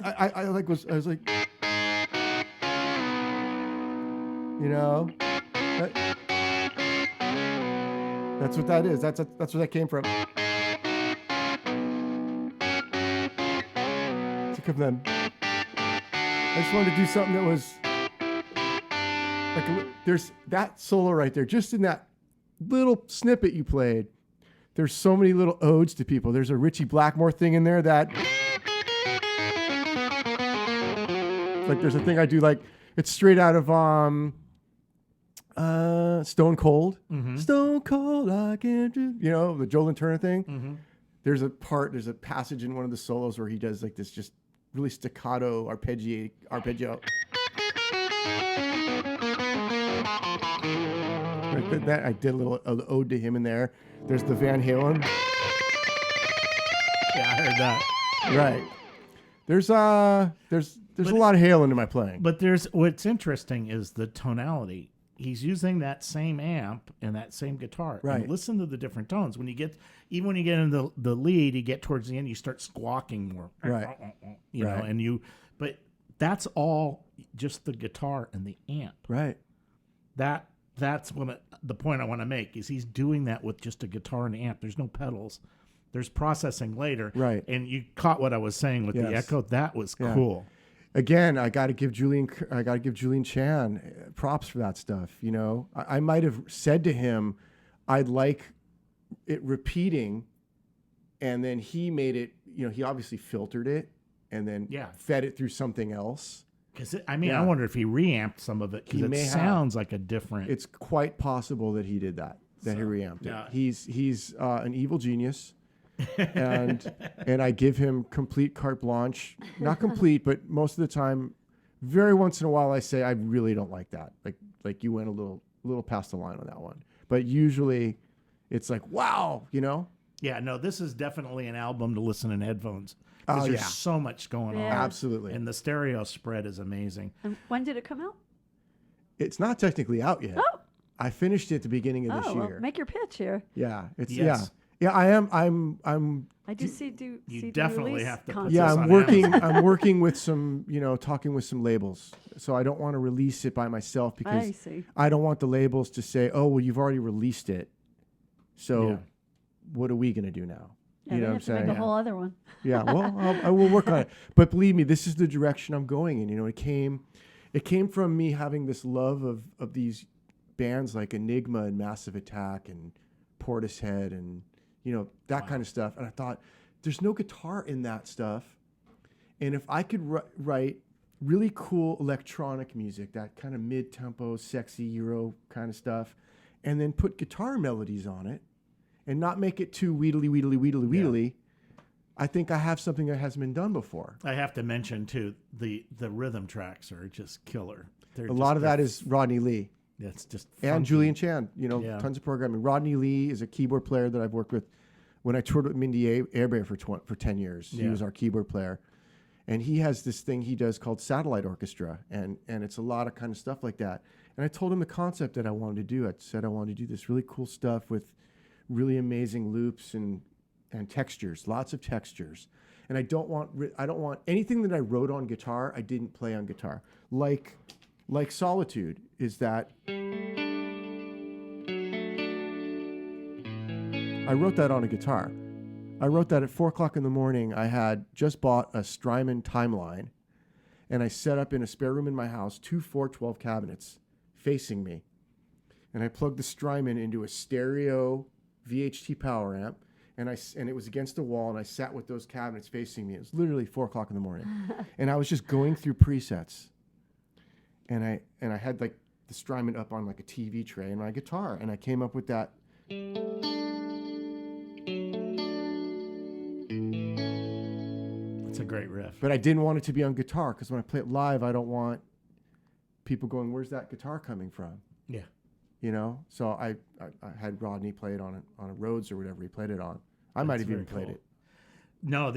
like, you know, that's what that is. That's where that came from. So then, I just wanted to do something that was like, there's that solo right there, just in that little snippet you played. There's so many little odes to people. There's a Richie Blackmore thing in there that, like, there's a thing I do, like, it's straight out of Stone Cold. Mm-hmm. Stone Cold, I can't do, you know, the Joe Lynn Turner thing. Mm-hmm. There's a passage in one of the solos where he does like this just really staccato arpeggio. That I did a little ode to him in there. There's the Van Halen. Yeah, I heard that. Right. There's a lot of Halen in my playing. But what's interesting is the tonality. He's using that same amp and that same guitar. Right. And listen to the different tones. When you get into the lead, you get towards the end, you start squawking more. Right. You know, but that's all just the guitar and the amp. Right. That's the point I want to make is he's doing that with just a guitar and amp. There's no pedals. There's processing later. Right. And you caught what I was saying with the echo. That was cool. Again, I got to give Julian Chan props for that stuff. You know, I might have said to him, I'd like it repeating and then he made it. He obviously filtered it and then fed it through something else. Because I wonder if he reamped some of it because it sounds like a different. It's quite possible that he did that. He reamped it. He's an evil genius, and I give him complete carte blanche. Not complete, but most of the time, very once in a while, I say I really don't like that. Like you went a little past the line on that one. But usually, it's like wow, Yeah, no, this is definitely an album to listen in headphones. Because there's so much going on. Absolutely. And the stereo spread is amazing. And when did it come out? It's not technically out yet. Oh. I finished it at the beginning of this year. Well, make your pitch here. Yeah. It's Yes. Yeah, I am. I'm I do see do You CD definitely release have to put concept. this I'm on working. Amazon. I'm working with some, talking with some labels. So I don't want to release it by myself I because see. I don't want the labels to say, "Oh, well, you've already released it. So what are we going to do now?" Yeah, You they know what I'm have to make saying? a whole other one. Yeah. Well, I will work on it. But believe me, this is the direction I'm going in. It came from me having this love of these bands like Enigma and Massive Attack and Portishead and that kind of stuff. And I thought, there's no guitar in that stuff. And if I could write really cool electronic music, that kind of mid-tempo, sexy Euro kind of stuff, and then put guitar melodies on it, and not make it too wheedly, I think I have something that hasn't been done before. I have to mention, too, the rhythm tracks are just killer. A lot of that is Rodney Lee. It's just And funky. Julian Chan, tons of programming. Rodney Lee is a keyboard player that I've worked with when I toured with Mindy Airbear for 10 years. He was our keyboard player. And he has this thing he does called Satellite Orchestra, and it's a lot of kind of stuff like that. And I told him the concept that I wanted to do. I said I wanted to do this really cool stuff with really amazing loops and textures, lots of textures. And I don't want anything that I wrote on guitar, I didn't play on guitar. Like Solitude is that I wrote that on a guitar. I wrote that at 4:00 in the morning. I had just bought a Strymon Timeline, and I set up in a spare room in my house 2 412 cabinets facing me. And I plugged the Strymon into a stereo VHT power amp, and it was against a wall, and I sat with those cabinets facing me. It was literally 4:00 in the morning. And I was just going through presets. And I had like the Strymon up on like a TV tray and my guitar, and I came up with that. It's a great riff. But I didn't want it to be on guitar because when I play it live, I don't want people going, "Where's that guitar coming from?" Yeah. So I had Rodney play it on a Rhodes or whatever he played it on. I might have even played it. No,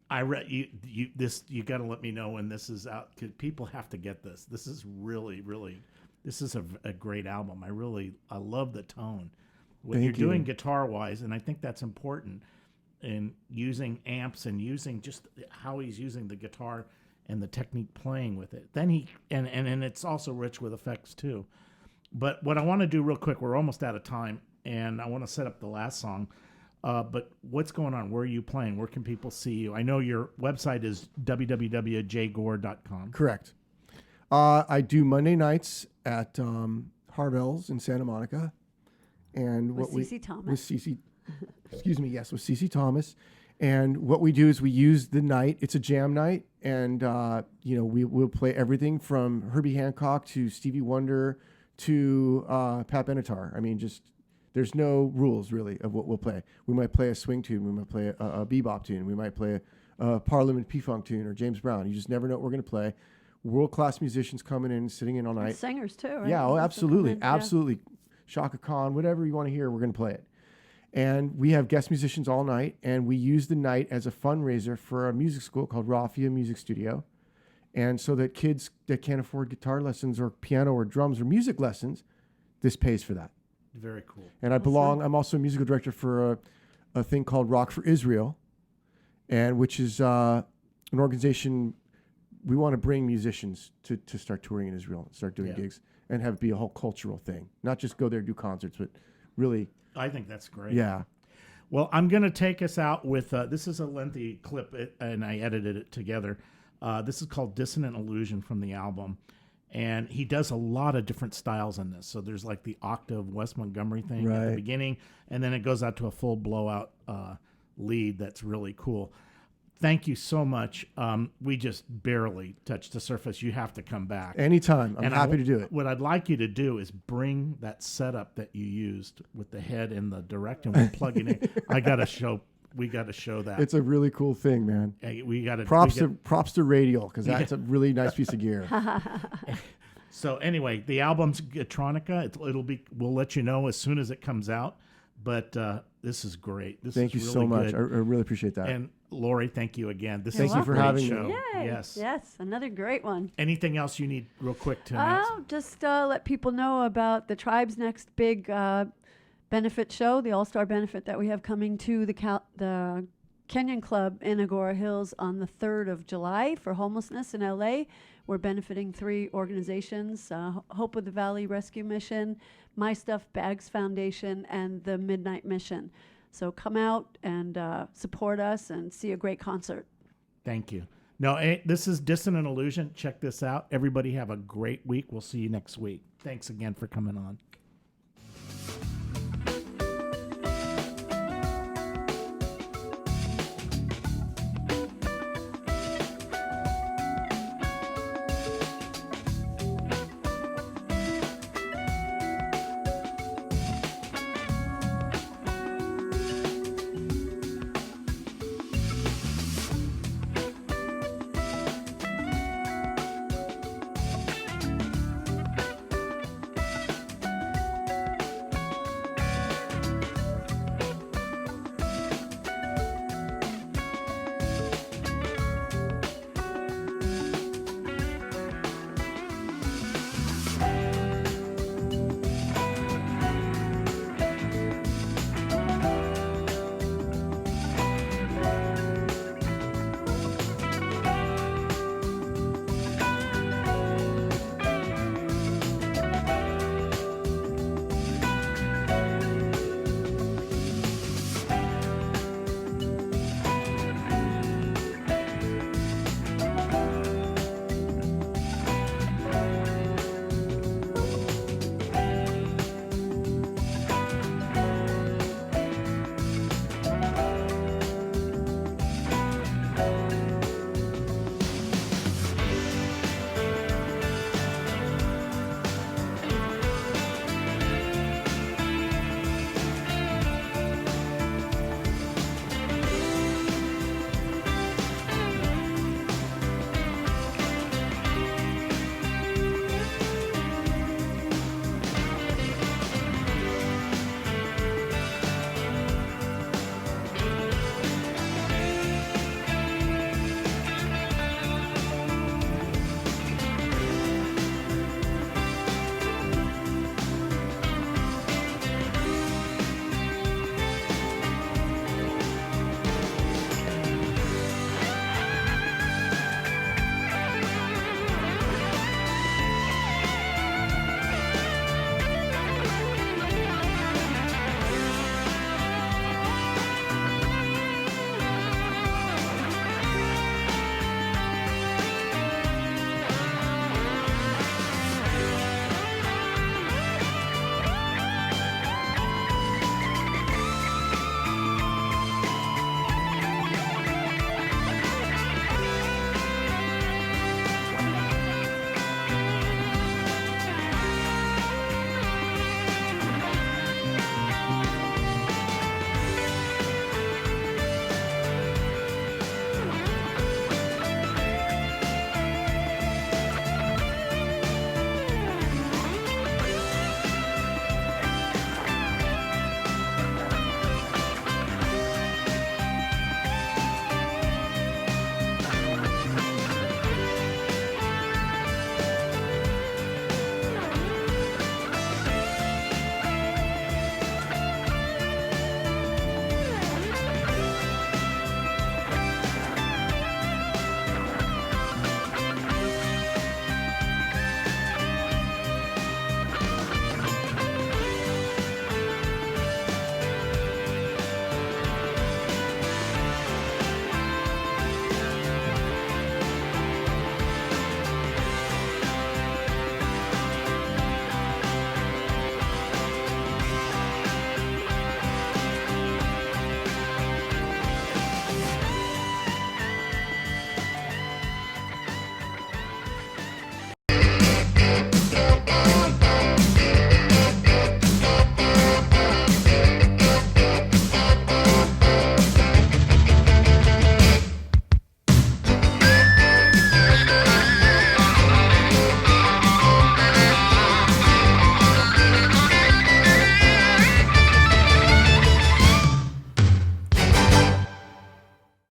I read you got to let me know when this is out because people have to get this. This is really, really, this is a great album. I love the tone. What you're doing guitar wise, and I think that's important in using amps and using just how he's using the guitar and the technique playing with it. Then and it's also rich with effects too. But what I want to do real quick, we're almost out of time, and I want to set up the last song. But what's going on? Where are you playing? Where can people see you? I know your website is www.jgore.com. Correct. I do Monday nights at Harvell's in Santa Monica, and With CeCe Thomas. With CeCe, with CeCe Thomas. And what we do is we use the night. It's a jam night, and we'll play everything from Herbie Hancock to Stevie Wonder to Pat Benatar. I mean, just there's no rules really of what we'll play. We might play a swing tune, we might play a bebop tune, we might play a Parliament P-Funk tune or James Brown. You just never know what we're going to play. World-class musicians coming in, sitting in all night. And singers too, right? Yeah, absolutely. Shaka Khan, whatever you want to hear, we're going to play it. And we have guest musicians all night, and we use the night as a fundraiser for a music school called Raffia Music Studio. And so that kids that can't afford guitar lessons or piano or drums or music lessons, this pays for that. Very cool. And I'm also a musical director for a thing called Rock for Israel, and which is an organization. We want to bring musicians to start touring in Israel, start doing gigs, and have it be a whole cultural thing. Not just go there, do concerts, but really. I think that's great. Yeah. Well, I'm going to take us out with, this is a lengthy clip, and I edited it together. This is called Dissonant Illusion from the album. And he does a lot of different styles in this. So there's like the octave Wes Montgomery thing at the beginning, and then it goes out to a full blowout lead that's really cool. Thank you so much. We just barely touched the surface. You have to come back. Anytime. I'm And happy to do it. What I'd like you to do is bring that setup that you used with the head and the direct, and we'll plug it in. We got to show that. It's a really cool thing, man. Hey, we got to Props to Radial, because that's a really nice piece of gear. So anyway, the album's Guitronica. We'll let you know as soon as it comes out. But this is great. Thank you really so much. good. I really appreciate that. And Lauri, thank you again. This You're is a Thank you for great having me. show. Yay. Yes. Yes. Another great one. Anything else you need real quick to announce? Oh, just let people know about the tribe's next big benefit show, the All-Star benefit that we have coming to the Kenyon Club in Agora Hills on the 3rd of July for homelessness in LA. We're benefiting 3 organizations, Hope of the Valley Rescue Mission, My Stuff Bags Foundation, and the Midnight Mission. So come out and support us and see a great concert. Thank you. No, this is Dissonant Illusion. Check this out. Everybody have a great week. We'll see you next week. Thanks again for coming on.